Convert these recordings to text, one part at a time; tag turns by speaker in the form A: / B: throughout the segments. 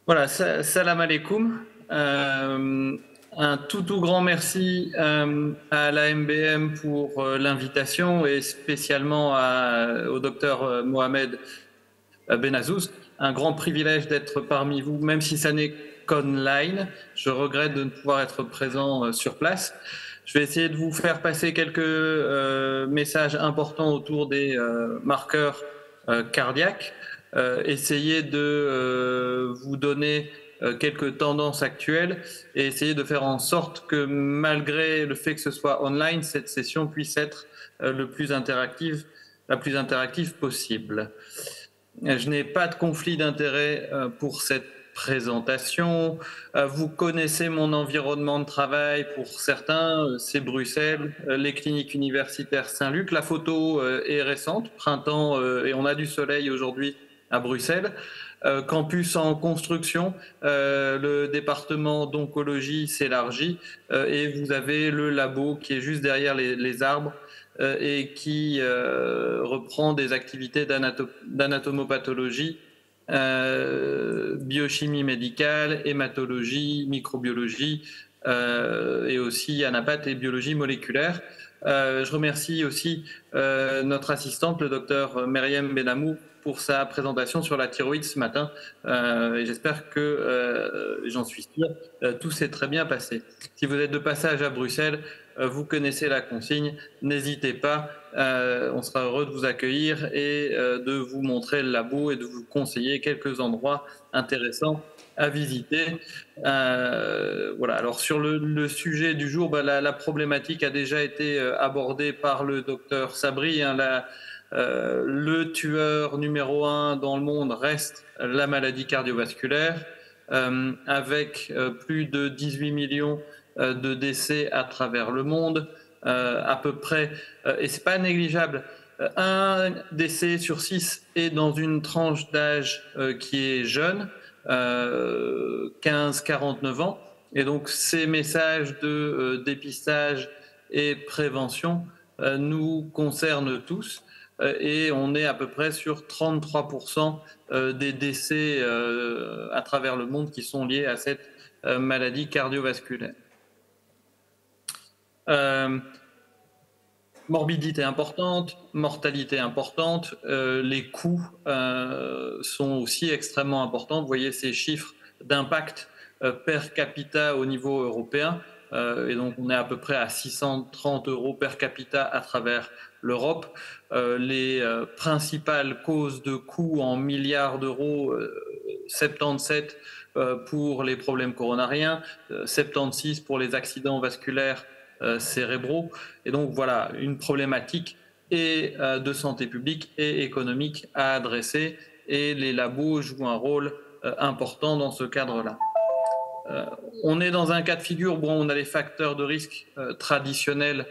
A: Voilà, salam alaikum. Un tout grand merci à la MBM pour l'invitation et spécialement au docteur Mohamed Benazouz. Un grand privilège d'être parmi vous, même si ça n'est qu'online. Je regrette de ne pouvoir être présent sur place. Je vais essayer de vous faire passer quelques messages importants autour des marqueurs cardiaques. Essayer de vous donner quelques tendances actuelles et essayer de faire en sorte que malgré le fait que ce soit online, cette session puisse être la plus interactive possible. Je n'ai pas de conflit d'intérêt pour cette présentation. Vous connaissez mon environnement de travail pour certains, c'est Bruxelles, les cliniques universitaires Saint-Luc. La photo est récente, printemps, et on a du soleil aujourd'hui à Bruxelles. Campus en construction, le département d'oncologie s'élargit et vous avez le labo qui est juste derrière les arbres et qui reprend des activités d'anatomopathologie, biochimie médicale, hématologie, microbiologie et aussi anapath et biologie moléculaire. Je remercie aussi notre assistante, le docteur Meriem Benamou, pour sa présentation sur la thyroïde ce matin. Et j'espère que, j'en suis sûr, tout s'est très bien passé. Si vous êtes de passage à Bruxelles, vous connaissez la consigne, n'hésitez pas, on sera heureux de vous accueillir et de vous montrer le labo et de vous conseiller quelques endroits intéressants à visiter. Voilà. Alors sur le sujet du jour, la problématique a déjà été abordée par le docteur Sabri. Le tueur numéro 1 dans le monde reste la maladie cardiovasculaire, avec plus de 18 millions de décès à travers le monde, à peu près, et c'est pas négligeable, un décès sur 6 est dans une tranche d'âge qui est jeune, 15-49 ans, et donc ces messages de dépistage et prévention nous concernent tous, et on est à peu près sur 33% des décès à travers le monde qui sont liés à cette maladie cardiovasculaire. Morbidité importante, mortalité importante, les coûts sont aussi extrêmement importants. Vous voyez ces chiffres d'impact per capita au niveau européen, et donc on est à peu près à 630 € per capita à travers l'Europe. Les principales causes de coûts en milliards d'euros, 77 pour les problèmes coronariens, 76 pour les accidents vasculaires cérébraux. Et donc voilà, une problématique et de santé publique et économique à adresser, et les labos jouent un rôle important dans ce cadre-là. On est dans un cas de figure où on a les facteurs de risque traditionnels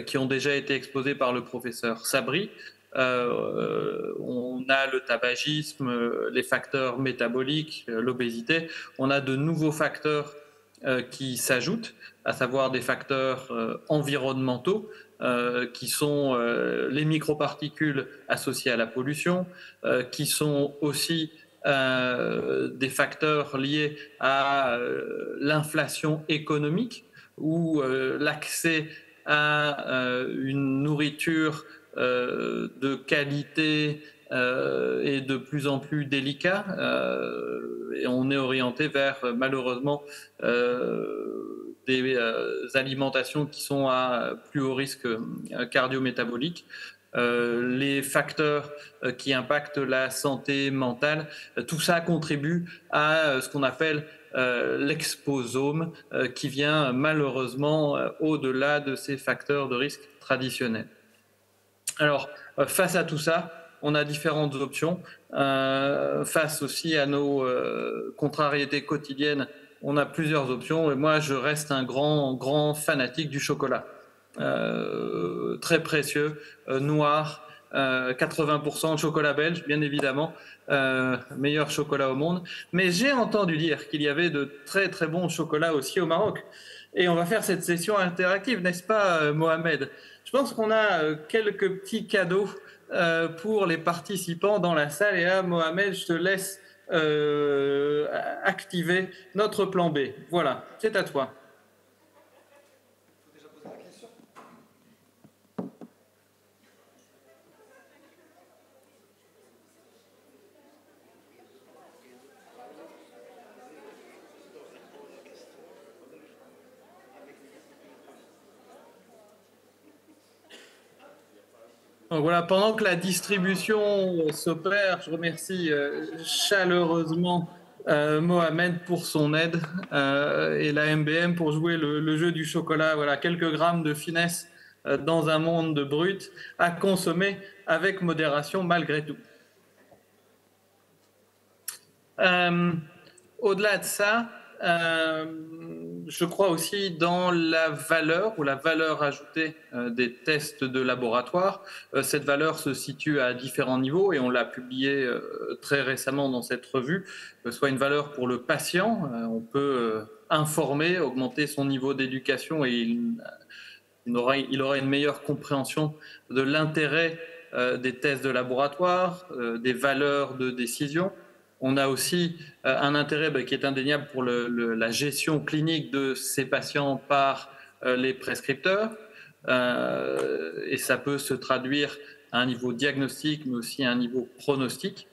A: qui ont déjà été exposés par le professeur Sabri. On a le tabagisme, les facteurs métaboliques, l'obésité. On a de nouveaux facteurs qui s'ajoutent, à savoir des facteurs environnementaux qui sont les microparticules associées à la pollution, qui sont aussi des facteurs liés à l'inflation économique ou l'accès à une nourriture de qualité et de plus en plus délicat, et on est orienté vers malheureusement des alimentations qui sont à plus haut risque cardio-métabolique. Les facteurs qui impactent la santé mentale, tout ça contribue à ce qu'on appelle l'exposome, qui vient malheureusement au-delà de ces facteurs de risque traditionnels. Alors, face à tout ça, on a différentes options. Face aussi à nos contrariétés quotidiennes, on a plusieurs options. Et moi, je reste un grand fanatique du chocolat. Très précieux, noir, 80% de chocolat belge, bien évidemment, meilleur chocolat au monde. Mais j'ai entendu dire qu'il y avait de très très bons chocolats aussi au Maroc. Et on va faire cette session interactive, n'est-ce pas, Mohamed? Je pense qu'on a quelques petits cadeaux pour les participants dans la salle. Et là, Mohamed, je te laisse activer notre plan B. Voilà, c'est à toi. Donc voilà, pendant que la distribution s'opère, je remercie chaleureusement Mohamed pour son aide et la MBM pour jouer le jeu du chocolat. Voilà, quelques grammes de finesse dans un monde de brut à consommer avec modération malgré tout. Au-delà de ça, je crois aussi dans la valeur ou la valeur ajoutée des tests de laboratoire. Cette valeur se situe à différents niveaux et on l'a publié très récemment dans cette revue, soit une valeur pour le patient, on peut informer, augmenter son niveau d'éducation et il aura une meilleure compréhension de l'intérêt des tests de laboratoire, des valeurs de décision. On a aussi un intérêt qui est indéniable pour la gestion clinique de ces patients par les prescripteurs. Et ça peut se traduire à un niveau diagnostique, mais aussi à un niveau pronostic.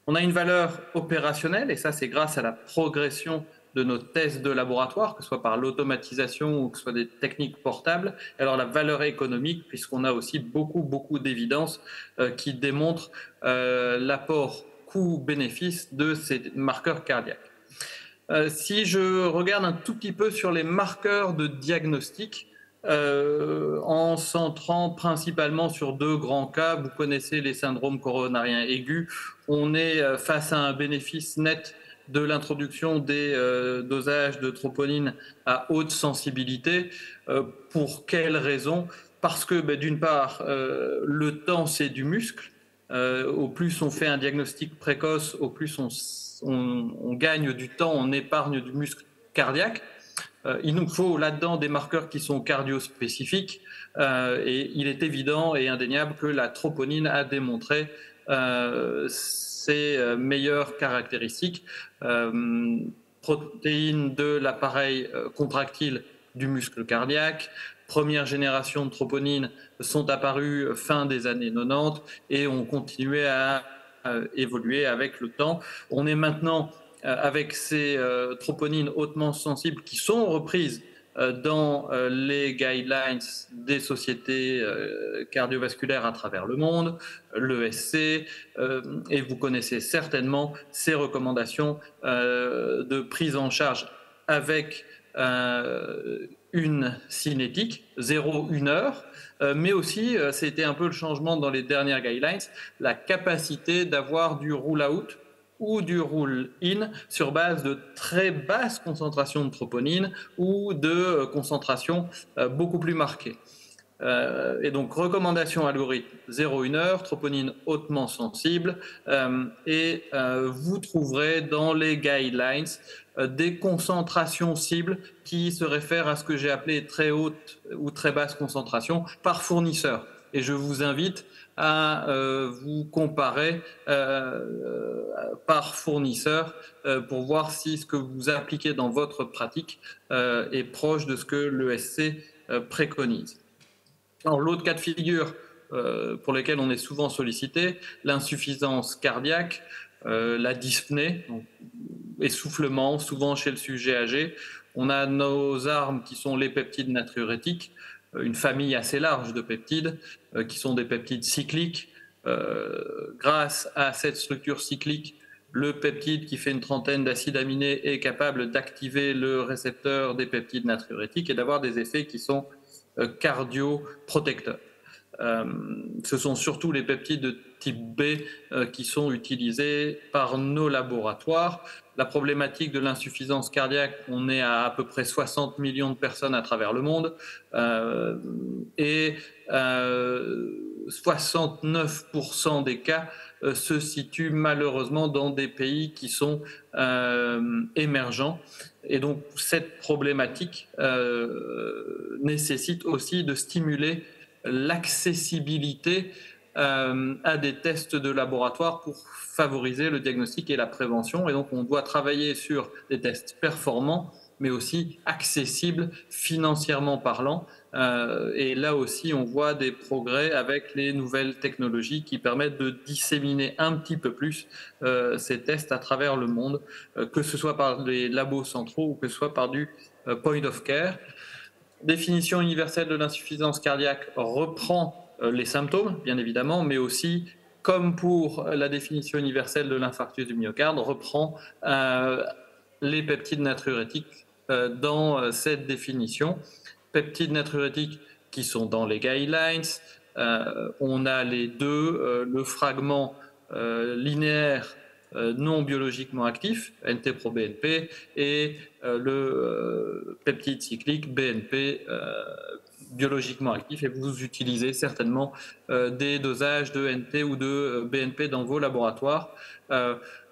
A: On a une valeur opérationnelle, et ça c'est grâce à la progression de nos tests de laboratoire, que ce soit par l'automatisation ou que ce soit des techniques portables. Alors la valeur économique, puisqu'on a aussi beaucoup d'évidences qui démontrent l'apport coût-bénéfice de ces marqueurs cardiaques. Si je regarde un tout petit peu sur les marqueurs de diagnostic, en centrant principalement sur deux grands cas, vous connaissez les syndromes coronariens aigus, on est face à un bénéfice net de l'introduction des dosages de troponine à haute sensibilité. Pour quelles raisons? Parce que d'une part, le temps c'est du muscle. Au plus on fait un diagnostic précoce, au plus on gagne du temps, on épargne du muscle cardiaque. Il nous faut là-dedans des marqueurs qui sont cardio-spécifiques et il est évident et indéniable que la troponine a démontré ses meilleures caractéristiques. Protéines de l'appareil contractile du muscle cardiaque, première génération de troponine sont apparues fin des années 90 et ont continué à évoluer avec le temps. On est maintenant avec ces troponines hautement sensibles qui sont reprises dans les guidelines des sociétés cardiovasculaires à travers le monde, l'ESC, et vous connaissez certainement ces recommandations de prise en charge avec une cinétique, 0-1 heure, mais aussi, c'était un peu le changement dans les dernières guidelines, la capacité d'avoir du roll-out ou du roll-in sur base de très basses concentrations de troponine ou de concentrations beaucoup plus marquées. Et donc, recommandation algorithme 0-1 heure, troponine hautement sensible, et vous trouverez dans les guidelines des concentrations cibles qui se réfèrent à ce que j'ai appelé très haute ou très basse concentration par fournisseur. Et je vous invite à vous comparer par fournisseur pour voir si ce que vous appliquez dans votre pratique est proche de ce que l'ESC préconise. Alors, l'autre cas de figure pour lequel on est souvent sollicité, l'insuffisance cardiaque, la dyspnée, donc, essoufflement, souvent chez le sujet âgé. On a nos armes qui sont les peptides natriurétiques, une famille assez large de peptides qui sont des peptides cycliques. Grâce à cette structure cyclique, le peptide qui fait une trentaine d'acides aminés est capable d'activer le récepteur des peptides natriurétiques et d'avoir des effets qui sont cardioprotecteurs. Ce sont surtout les peptides de type B qui sont utilisés par nos laboratoires. La problématique de l'insuffisance cardiaque, on est à peu près 60 millions de personnes à travers le monde et 69% des cas se situent malheureusement dans des pays qui sont émergents. Et donc cette problématique nécessite aussi de stimuler l'accessibilité à des tests de laboratoire pour favoriser le diagnostic et la prévention. Et donc, on doit travailler sur des tests performants, mais aussi accessibles financièrement parlant. Et là aussi, on voit des progrès avec les nouvelles technologies qui permettent de disséminer un petit peu plus ces tests à travers le monde, que ce soit par les labos centraux ou que ce soit par du point of care. Définition universelle de l'insuffisance cardiaque reprend les symptômes, bien évidemment, mais aussi, comme pour la définition universelle de l'infarctus du myocarde, reprend les peptides natriurétiques dans cette définition. Peptides natriurétiques qui sont dans les guidelines. On a les deux, le fragment linéaire non biologiquement actif, NT-proBNP, et le peptide cyclique BNP biologiquement actif. Et vous utilisez certainement des dosages de NT ou de BNP dans vos laboratoires.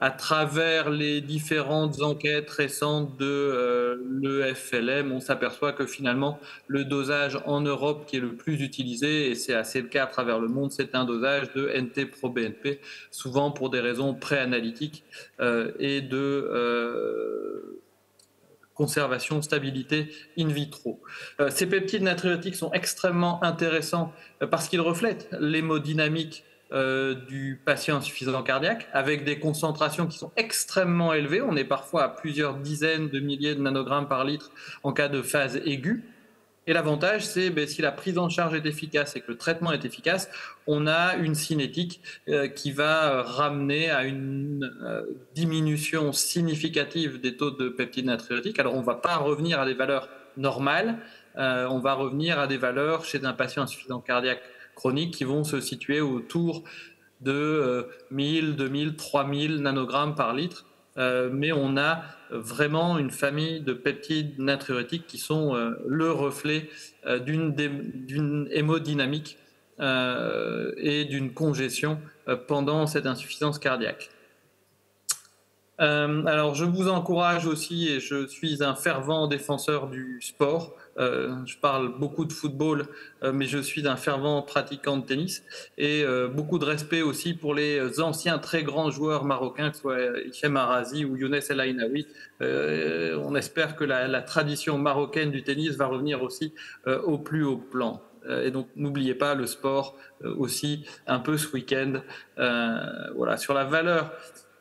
A: À travers les différentes enquêtes récentes de l'EFLM, on s'aperçoit que finalement le dosage en Europe qui est le plus utilisé, et c'est assez le cas à travers le monde, c'est un dosage de NT-proBNP, souvent pour des raisons préanalytiques et de conservation, stabilité in vitro. Ces peptides natriurétiques sont extrêmement intéressants parce qu'ils reflètent l'hémodynamique du patient insuffisant cardiaque avec des concentrations qui sont extrêmement élevées. On est parfois à plusieurs dizaines de milliers de nanogrammes par litre en cas de phase aiguë. Et l'avantage, c'est si la prise en charge est efficace et que le traitement est efficace, on a une cinétique qui va ramener à une diminution significative des taux de peptides natriurétiques. Alors, on ne va pas revenir à des valeurs normales, on va revenir à des valeurs chez un patient insuffisant cardiaque chronique qui vont se situer autour de 1000, 2000, 3000 nanogrammes par litre. Mais on a vraiment une famille de peptides natriurétiques qui sont le reflet d'une hémodynamique et d'une congestion pendant cette insuffisance cardiaque. Alors, je vous encourage aussi, et je suis un fervent défenseur du sport. Je parle beaucoup de football, mais je suis un fervent pratiquant de tennis. Et beaucoup de respect aussi pour les anciens très grands joueurs marocains, que ce soit Hichem Arazi ou Younes El Ainaoui. On espère que la tradition marocaine du tennis va revenir aussi au plus haut plan. Et donc, n'oubliez pas le sport aussi un peu ce week-end. Voilà, sur la valeur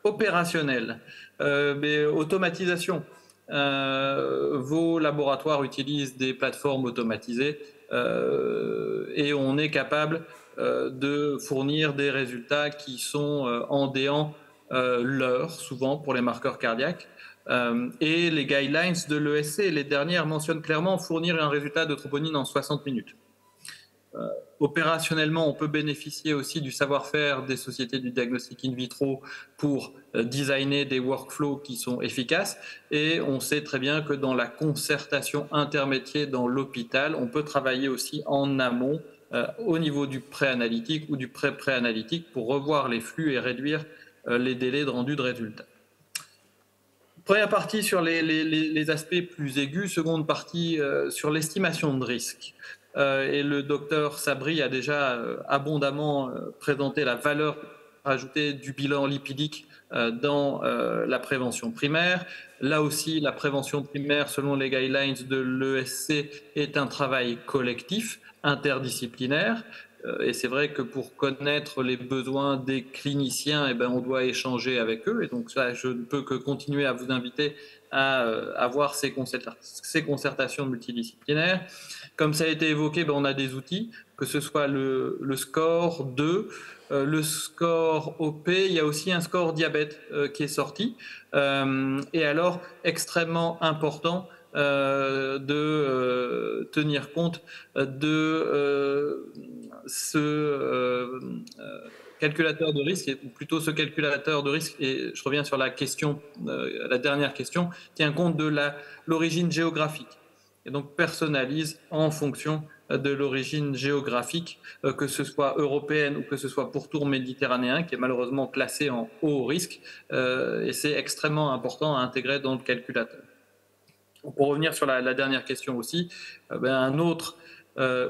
A: opérationnelle, mais automatisation. Vos laboratoires utilisent des plateformes automatisées et on est capable de fournir des résultats qui sont en déant l'heure, souvent pour les marqueurs cardiaques. Et les guidelines de l'ESC, les dernières, mentionnent clairement fournir un résultat de troponine en 60 minutes. Opérationnellement, on peut bénéficier aussi du savoir-faire des sociétés du diagnostic in vitro pour designer des workflows qui sont efficaces. Et on sait très bien que dans la concertation intermédiaire dans l'hôpital, on peut travailler aussi en amont au niveau du pré-analytique ou du pré-pré-analytique pour revoir les flux et réduire les délais de rendu de résultats. Première partie sur les aspects plus aigus, seconde partie sur l'estimation de risque. Et le docteur Sabri a déjà abondamment présenté la valeur ajoutée du bilan lipidique dans la prévention primaire. Là aussi, la prévention primaire, selon les guidelines de l'ESC, est un travail collectif, interdisciplinaire. Et c'est vrai que pour connaître les besoins des cliniciens, on doit échanger avec eux. Et donc ça, je ne peux que continuer à vous inviter à avoir ces concertations multidisciplinaires. Comme ça a été évoqué, on a des outils, que ce soit le score 2, le score OP, il y a aussi un score diabète qui est sorti. Et alors, extrêmement important de tenir compte de ce calculateur de risque, ou plutôt ce calculateur de risque, et je reviens sur la question, la dernière question, tient compte de l'origine géographique. Et donc personnalise en fonction de l'origine géographique, que ce soit européenne ou que ce soit pourtour méditerranéen, qui est malheureusement classé en haut risque, et c'est extrêmement important à intégrer dans le calculateur. Pour revenir sur la dernière question aussi, un autre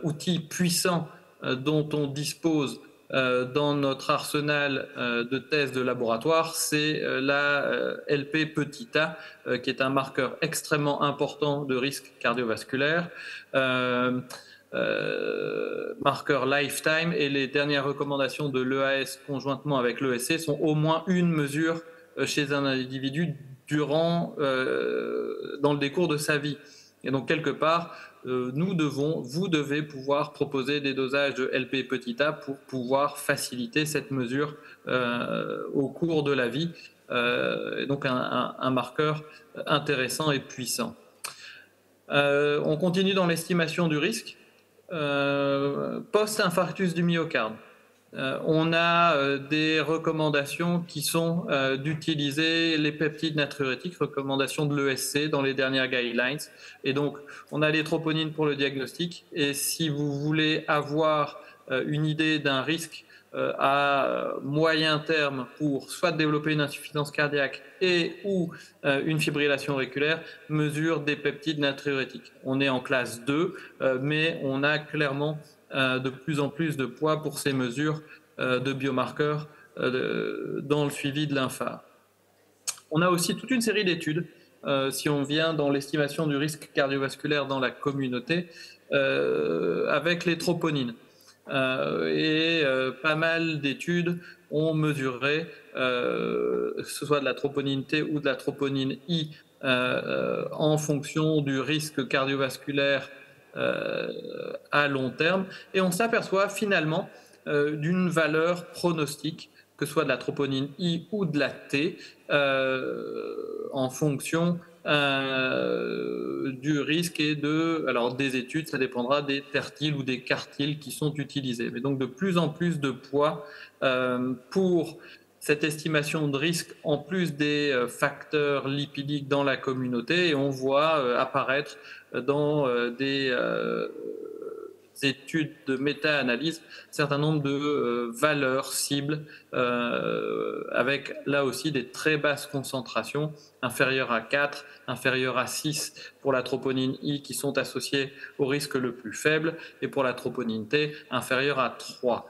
A: outil puissant dont on dispose dans notre arsenal de tests de laboratoire, c'est la LP petit a, qui est un marqueur extrêmement important de risque cardiovasculaire. Marqueur lifetime, et les dernières recommandations de l'EAS conjointement avec l'ESC sont au moins une mesure chez un individu dans le décours de sa vie. Et donc quelque part, vous devez pouvoir proposer des dosages de LP petit a pour pouvoir faciliter cette mesure au cours de la vie. Donc un marqueur intéressant et puissant. On continue dans l'estimation du risque. Post-infarctus du myocarde. On a des recommandations qui sont d'utiliser les peptides natriurétiques, recommandations de l'ESC dans les dernières guidelines. Et donc, on a les troponines pour le diagnostic. Et si vous voulez avoir une idée d'un risque à moyen terme pour soit développer une insuffisance cardiaque ou une fibrillation auriculaire, mesure des peptides natriurétiques. On est en classe 2, mais on a clairement de plus en plus de poids pour ces mesures de biomarqueurs dans le suivi de l'infarct. On a aussi toute une série d'études, si on vient dans l'estimation du risque cardiovasculaire dans la communauté, avec les troponines. Pas mal d'études ont mesuré, que ce soit de la troponine T ou de la troponine I, en fonction du risque cardiovasculaire à long terme, et on s'aperçoit finalement d'une valeur pronostique, que ce soit de la troponine I ou de la T, en fonction du risque et des études, ça dépendra des tertiles ou des quartiles qui sont utilisés. Mais donc de plus en plus de poids pour cette estimation de risque, en plus des facteurs lipidiques dans la communauté, et on voit apparaître dans des études de méta-analyse un certain nombre de valeurs cibles avec là aussi des très basses concentrations, inférieures à 4, inférieures à 6 pour la troponine I, qui sont associées au risque le plus faible, et pour la troponine T, inférieure à 3.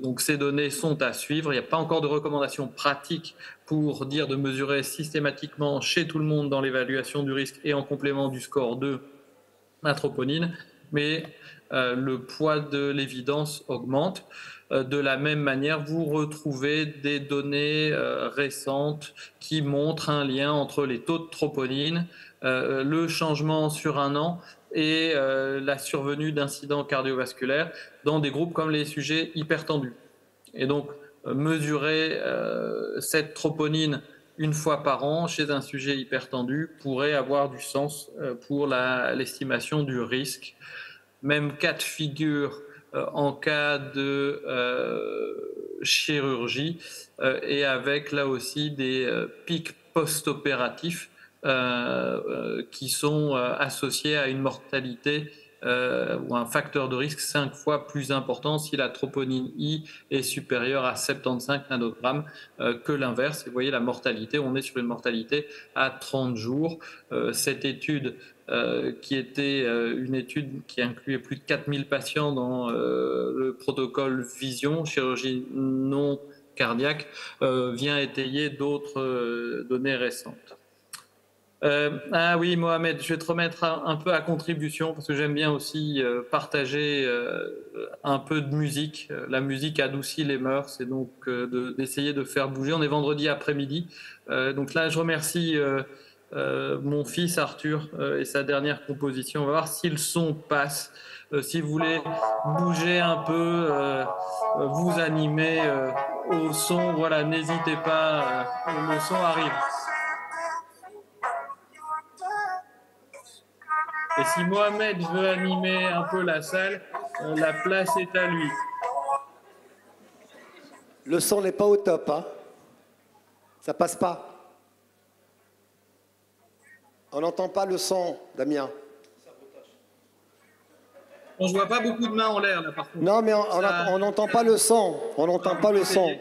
A: Donc ces données sont à suivre. Il n'y a pas encore de recommandations pratiques pour dire de mesurer systématiquement chez tout le monde dans l'évaluation du risque et en complément du score de la troponine, mais le poids de l'évidence augmente. De la même manière, vous retrouvez des données récentes qui montrent un lien entre les taux de troponine, le changement sur un an et la survenue d'incidents cardiovasculaires dans des groupes comme les sujets hypertendus. Et donc, mesurer cette troponine une fois par an chez un sujet hypertendu pourrait avoir du sens pour l'estimation du risque. Même cas de figure en cas de chirurgie et avec là aussi des pics post-opératifs qui sont associés à une mortalité ou un facteur de risque 5 fois plus important si la troponine I est supérieure à 75 nanogrammes que l'inverse. Et vous voyez la mortalité, on est sur une mortalité à 30 jours. Cette étude qui était une étude qui incluait plus de 4000 patients dans le protocole Vision, chirurgie non cardiaque, vient étayer d'autres données récentes. Ah oui, Mohamed, je vais te remettre un peu à contribution parce que j'aime bien aussi partager un peu de musique. La musique adoucit les mœurs, et donc d'essayer de faire bouger. On est vendredi après-midi, donc là je remercie mon fils Arthur et sa dernière composition. On va voir si le son passe. Si vous voulez bouger un peu, vous animer au son, voilà, n'hésitez pas, le son arrive. Et si Mohamed veut animer un peu la salle, la place est à lui.
B: Le son n'est pas au top, hein? Ça passe pas. On n'entend pas le son, Damien.
A: On ne voit pas beaucoup de mains en l'air, là, par contre.
B: Non, mais on n'entend pas le son. On n'entend pas le son.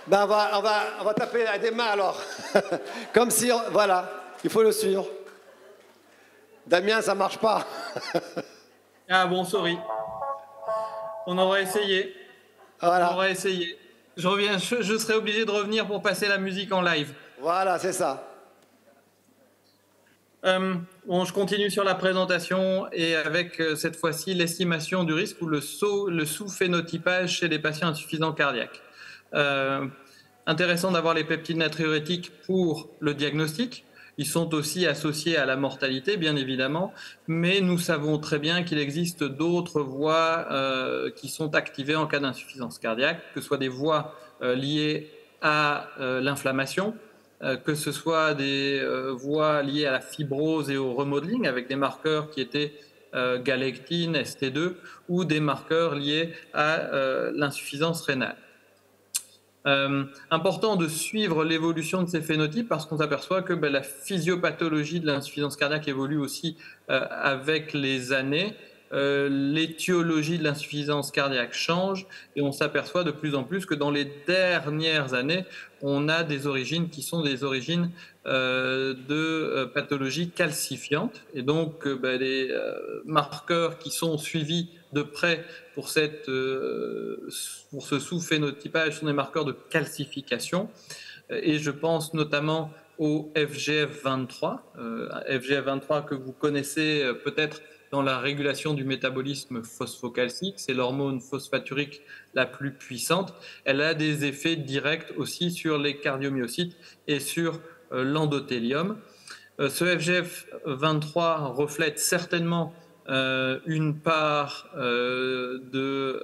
B: Ben, on va taper à des mains, alors. Comme si... Voilà. Il faut le suivre. Damien, ça marche pas.
A: Ah bon, sorry. On aura essayé.
B: Voilà.
A: On aura essayé. Je reviens, je serai obligé de revenir pour passer la musique en live.
B: Voilà, c'est ça.
A: Bon, je continue sur la présentation et avec cette fois-ci l'estimation du risque ou le sous-phénotypage chez les patients insuffisants cardiaques. Intéressant d'avoir les peptides natriurétiques pour le diagnostic. Ils sont aussi associés à la mortalité, bien évidemment, mais nous savons très bien qu'il existe d'autres voies qui sont activées en cas d'insuffisance cardiaque, que ce soit des voies liées à l'inflammation, que ce soit des voies liées à la fibrose et au remodeling avec des marqueurs qui étaient galectine, ST2 ou des marqueurs liés à l'insuffisance rénale. Important de suivre l'évolution de ces phénotypes parce qu'on s'aperçoit que la physiopathologie de l'insuffisance cardiaque évolue aussi avec les années. L'étiologie de l'insuffisance cardiaque change et on s'aperçoit de plus en plus que dans les dernières années, on a des origines qui sont des origines de pathologies calcifiantes et donc les marqueurs qui sont suivis de près pour ce sous-phénotypage sont des marqueurs de calcification et je pense notamment au FGF23, FGF23 que vous connaissez peut-être dans la régulation du métabolisme phosphocalcique, c'est l'hormone phosphaturique la plus puissante. Elle a des effets directs aussi sur les cardiomyocytes et sur l'endothélium. Ce FGF23 reflète certainement une part de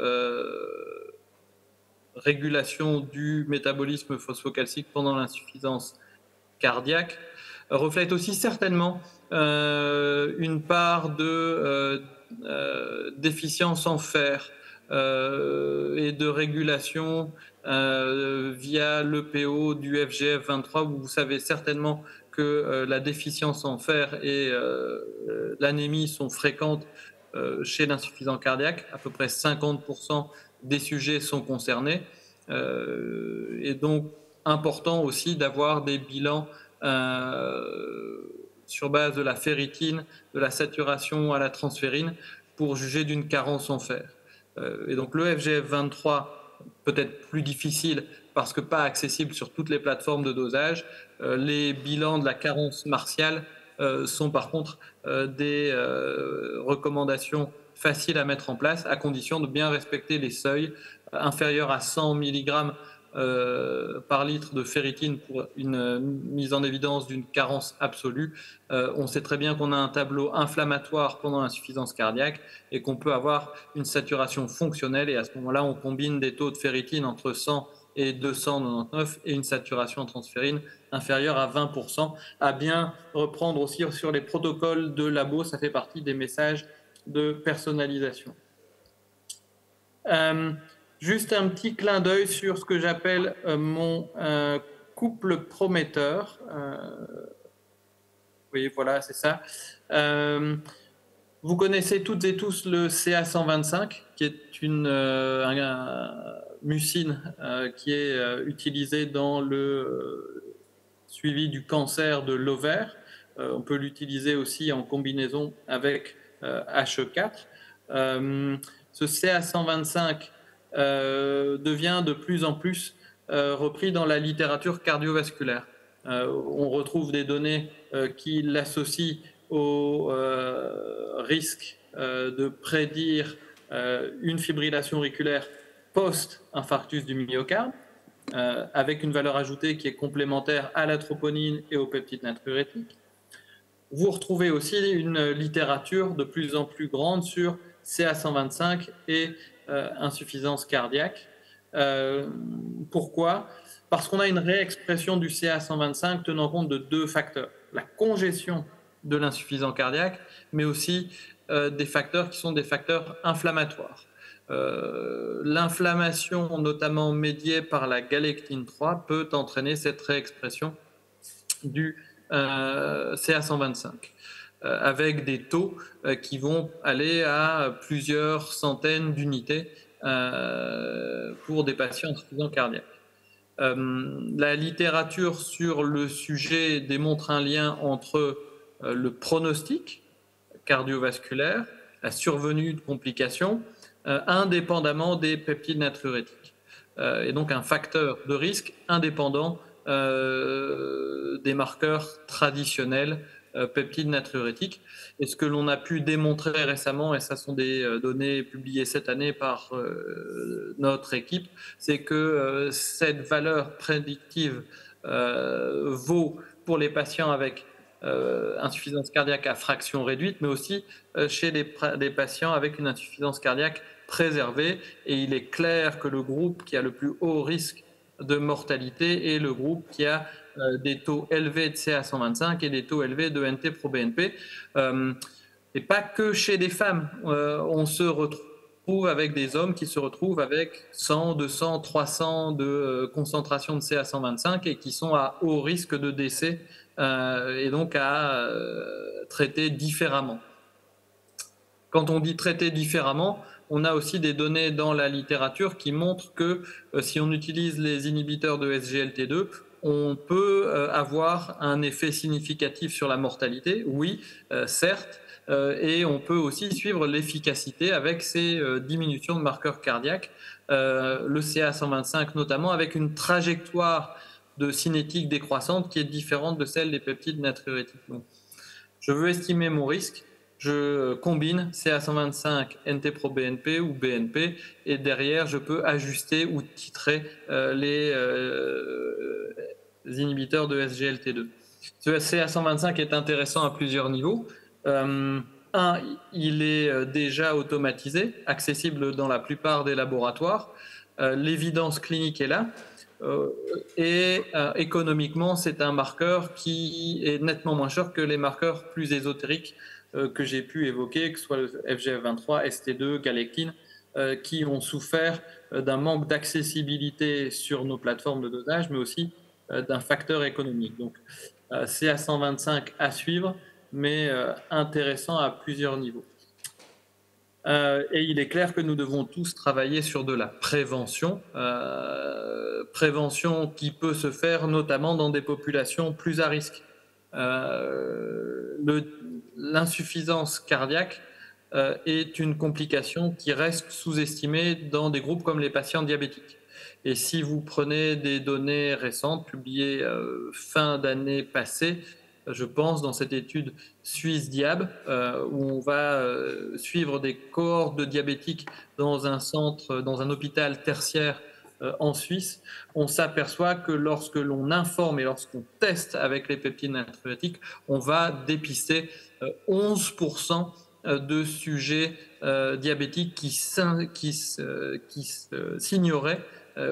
A: régulation du métabolisme phosphocalcique pendant l'insuffisance cardiaque, reflète aussi certainement une part de déficience en fer et de régulation via l'EPO du FGF23. Vous savez certainement que la déficience en fer et l'anémie sont fréquentes chez l'insuffisant cardiaque. À peu près 50% des sujets sont concernés. Et donc, important aussi d'avoir des bilans sur base de la ferritine, de la saturation à la transférine pour juger d'une carence en fer. Et donc le FGF23 peut être plus difficile parce que pas accessible sur toutes les plateformes de dosage. Les bilans de la carence martiale sont par contre des recommandations faciles à mettre en place à condition de bien respecter les seuils inférieurs à 100 mg par litre de ferritine pour une mise en évidence d'une carence absolue. On sait très bien qu'on a un tableau inflammatoire pendant l'insuffisance cardiaque et qu'on peut avoir une saturation fonctionnelle et à ce moment-là, on combine des taux de ferritine entre 100 et 299 et une saturation en transférine inférieure à 20%. À bien reprendre aussi sur les protocoles de labo, ça fait partie des messages de personnalisation. Juste un petit clin d'œil sur ce que j'appelle mon couple prometteur. Oui, voilà, c'est ça. Vous connaissez toutes et tous le CA125, qui est une mucine qui est utilisée dans le suivi du cancer de l'ovaire. On peut l'utiliser aussi en combinaison avec HE4. Ce CA125 devient de plus en plus repris dans la littérature cardiovasculaire. On retrouve des données qui l'associent au risque de prédire une fibrillation auriculaire post-infarctus du myocarde, avec une valeur ajoutée qui est complémentaire à la troponine et aux peptides natriurétiques. Vous retrouvez aussi une littérature de plus en plus grande sur CA125 et insuffisance cardiaque. Pourquoi ? Parce qu'on a une réexpression du CA125 tenant compte de deux facteurs. La congestion de l'insuffisant cardiaque, mais aussi des facteurs qui sont des facteurs inflammatoires. L'inflammation, notamment médiée par la galectine 3, peut entraîner cette réexpression du CA125. Avec des taux qui vont aller à plusieurs centaines d'unités pour des patients insuffisants cardiaques. La littérature sur le sujet démontre un lien entre le pronostic cardiovasculaire, la survenue de complications indépendamment des peptides natriurétiques. Et donc un facteur de risque indépendant des marqueurs traditionnels peptides natriurétiques. Et ce que l'on a pu démontrer récemment, et ça sont des données publiées cette année par notre équipe, c'est que cette valeur prédictive vaut pour les patients avec insuffisance cardiaque à fraction réduite, mais aussi chez des patients avec une insuffisance cardiaque préservée. Et il est clair que le groupe qui a le plus haut risque de mortalité est le groupe qui a des taux élevés de CA125 et des taux élevés de NT-proBNP. Et pas que chez des femmes. On se retrouve avec des hommes qui se retrouvent avec 100, 200, 300 de concentration de CA125 et qui sont à haut risque de décès et donc à traiter différemment. Quand on dit traiter différemment, on a aussi des données dans la littérature qui montrent que si on utilise les inhibiteurs de SGLT2, on peut avoir un effet significatif sur la mortalité, oui, certes, et on peut aussi suivre l'efficacité avec ces diminutions de marqueurs cardiaques, le CA125 notamment, avec une trajectoire de cinétique décroissante qui est différente de celle des peptides natriurétiques. Donc, je veux estimer mon risque. Je combine CA125, NT-proBNP ou BNP, et derrière, je peux ajuster ou titrer les inhibiteurs de SGLT2. Ce CA125 est intéressant à plusieurs niveaux. Il est déjà automatisé, accessible dans la plupart des laboratoires. L'évidence clinique est là. Et économiquement, c'est un marqueur qui est nettement moins cher que les marqueurs plus ésotériques que j'ai pu évoquer, que ce soit le FGF23, ST2, galectine, qui ont souffert d'un manque d'accessibilité sur nos plateformes de dosage, mais aussi d'un facteur économique. Donc, CA125 à suivre, mais intéressant à plusieurs niveaux. Et il est clair que nous devons tous travailler sur de la prévention, prévention qui peut se faire notamment dans des populations plus à risque. L'insuffisance cardiaque est une complication qui reste sous-estimée dans des groupes comme les patients diabétiques. Et si vous prenez des données récentes, publiées fin d'année passée, je pense, dans cette étude Suisse Diab, où on va suivre des cohortes de diabétiques dans un centre, dans un hôpital tertiaire en Suisse, on s'aperçoit que lorsque l'on informe et lorsqu'on teste avec les peptides natriurétiques, on va dépister 11% de sujets diabétiques qui s'ignoraient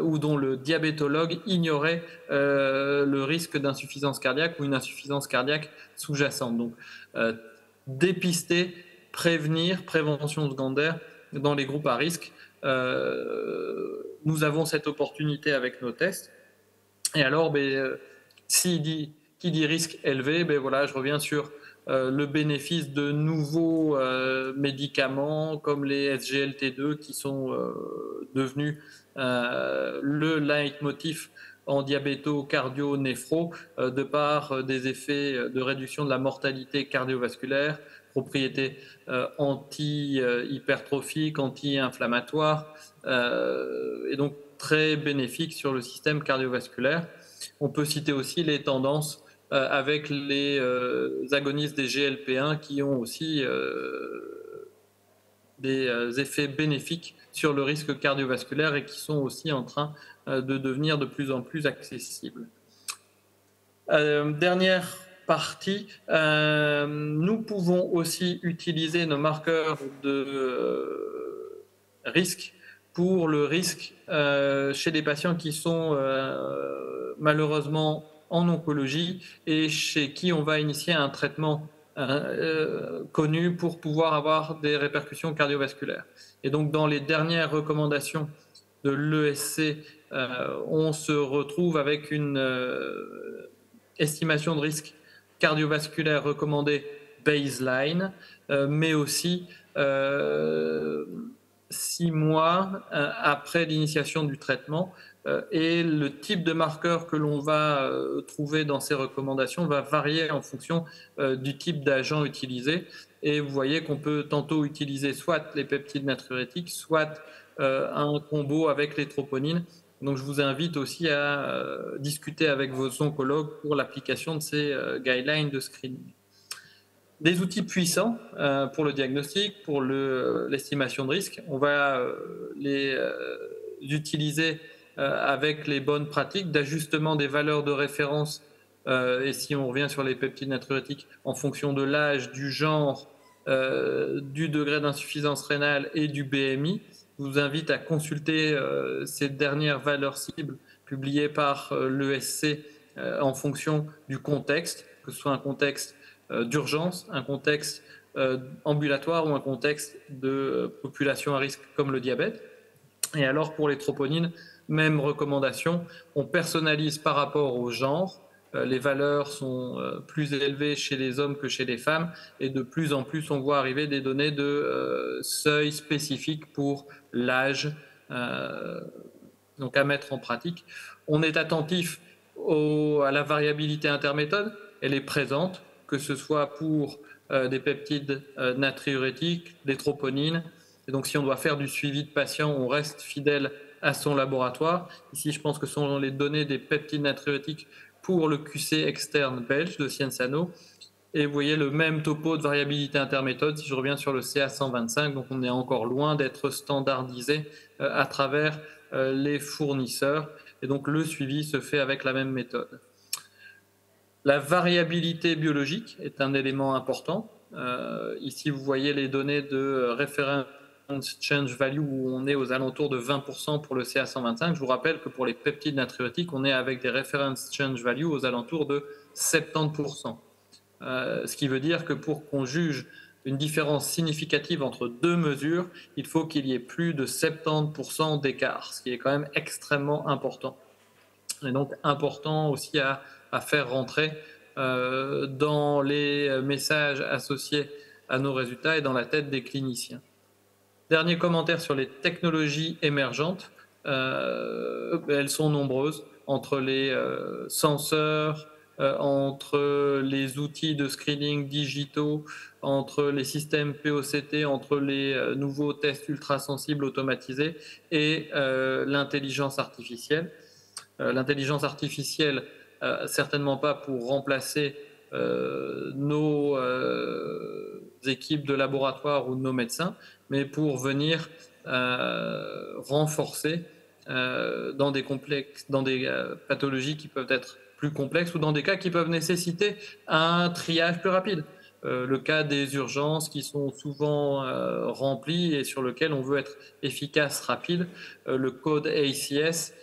A: ou dont le diabétologue ignorait le risque d'insuffisance cardiaque ou une insuffisance cardiaque sous-jacente. Donc, dépister, prévenir, prévention secondaire dans les groupes à risque. Nous avons cette opportunité avec nos tests. Et alors, qui dit risque élevé, voilà, je reviens sur le bénéfice de nouveaux médicaments comme les SGLT2 qui sont devenus le leitmotiv en diabéto-cardio-néphro de par des effets de réduction de la mortalité cardiovasculaire, propriétés anti-hypertrophiques, anti-inflammatoires, et donc très bénéfiques sur le système cardiovasculaire. On peut citer aussi les tendances avec les agonistes des GLP-1 qui ont aussi des effets bénéfiques sur le risque cardiovasculaire et qui sont aussi en train de devenir de plus en plus accessibles. Dernière partie, nous pouvons aussi utiliser nos marqueurs de risque pour le risque chez des patients qui sont malheureusement en oncologie et chez qui on va initier un traitement connu pour pouvoir avoir des répercussions cardiovasculaires. Et donc dans les dernières recommandations de l'ESC, on se retrouve avec une estimation de risque cardiovasculaire recommandée baseline, mais aussi 6 mois après l'initiation du traitement. Et le type de marqueur que l'on va trouver dans ces recommandations va varier en fonction du type d'agent utilisé. Et vous voyez qu'on peut tantôt utiliser soit les peptides natriurétiques, soit un combo avec les troponines. Donc je vous invite aussi à discuter avec vos oncologues pour l'application de ces guidelines de screening. Des outils puissants pour le diagnostic, pour l'estimation de risque. On va les utiliser avec les bonnes pratiques d'ajustement des valeurs de référence. Et si on revient sur les peptides natriurétiques, en fonction de l'âge, du genre, du degré d'insuffisance rénale et du BMI, je vous invite à consulter ces dernières valeurs cibles publiées par l'ESC en fonction du contexte, que ce soit un contexte d'urgence, un contexte ambulatoire ou un contexte de population à risque comme le diabète. Et alors pour les troponines, même recommandation, on personnalise par rapport au genre. Les valeurs sont plus élevées chez les hommes que chez les femmes et de plus en plus on voit arriver des données de seuil spécifiques pour l'âge, donc à mettre en pratique. On est attentif à la variabilité interméthode, elle est présente, que ce soit pour des peptides natriurétiques, des troponines. Et donc si on doit faire du suivi de patients, on reste fidèle à son laboratoire. Ici, je pense que ce sont les données des peptides natriurétiques pour le QC externe belge de Ciensano. Et vous voyez le même topo de variabilité interméthode si je reviens sur le CA125. Donc on est encore loin d'être standardisé à travers les fournisseurs. Et donc le suivi se fait avec la même méthode. La variabilité biologique est un élément important. Ici, vous voyez les données de reference change value où on est aux alentours de 20% pour le CA125. Je vous rappelle que pour les peptides natriurétiques, on est avec des reference change value aux alentours de 70%. Ce qui veut dire que pour qu'on juge une différence significative entre deux mesures, il faut qu'il y ait plus de 70% d'écart, ce qui est quand même extrêmement important. Et donc important aussi à faire rentrer dans les messages associés à nos résultats et dans la tête des cliniciens. Dernier commentaire sur les technologies émergentes. Elles sont nombreuses, entre les senseurs, entre les outils de screening digitaux, entre les systèmes POCT, entre les nouveaux tests ultrasensibles automatisés et l'intelligence artificielle. L'intelligence artificielle, certainement pas pour remplacer nos équipes de laboratoire ou nos médecins, mais pour venir renforcer dans des pathologies qui peuvent être plus complexes ou dans des cas qui peuvent nécessiter un triage plus rapide. Le cas des urgences qui sont souvent remplies et sur lequel on veut être efficace, rapide. Le code ACS,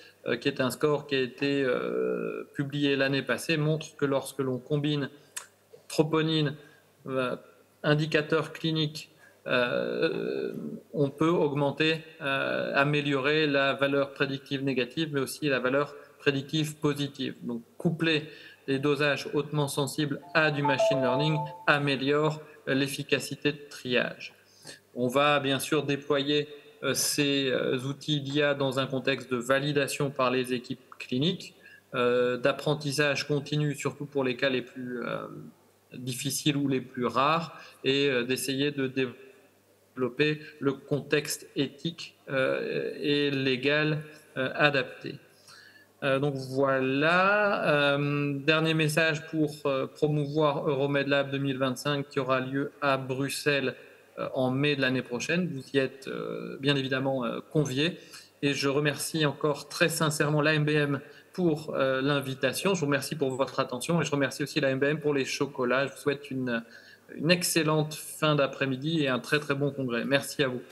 A: qui est un score qui a été publié l'année passée, montre que lorsque l'on combine troponine, indicateur clinique, on peut augmenter, améliorer la valeur prédictive négative, mais aussi la valeur prédictive positive. Donc coupler les dosages hautement sensibles à du machine learning améliore l'efficacité de triage. On va bien sûr déployer ces outils d'IA dans un contexte de validation par les équipes cliniques, d'apprentissage continu, surtout pour les cas les plus difficiles ou les plus rares, et d'essayer de développer le contexte éthique et légal adapté. Donc voilà, dernier message pour promouvoir EuroMedLab 2025 qui aura lieu à Bruxelles en mai de l'année prochaine. Vous y êtes bien évidemment conviés et je remercie encore très sincèrement l'AMBM pour l'invitation. Je vous remercie pour votre attention et je remercie aussi l'AMBM pour les chocolats. Je vous souhaite une excellente fin d'après-midi et un très très bon congrès. Merci à vous.